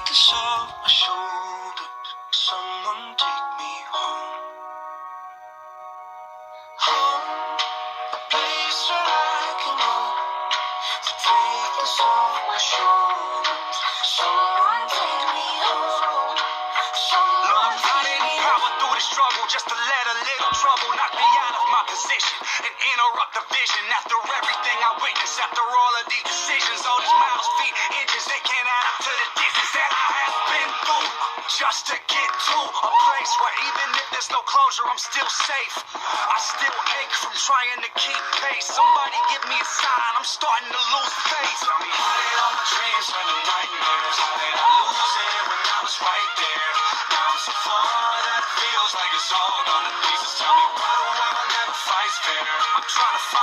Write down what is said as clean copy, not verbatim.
this off my shoulders. Someone take me home. Home, a place where I can go to take this off my shoulders. Someone take me home. Someone take me home. Power through the struggle just to let a little trouble knock me out of my position and interrupt the vision. After everything I witnessed, after all of these decisions, all these miles, feet, inches, they can't add up to the distance that I have been through just to get to a place where even if there's no closure, I'm still safe. I still ache from trying to keep pace. Somebody give me a sign, I'm starting to lose faith. Tell me how did all my dreams turn to nightmares? How did I lose it when I was right there? Now I'm so far that it feels like it's all gone to pieces. Tell me why the world never fights fair. I'm trying to fight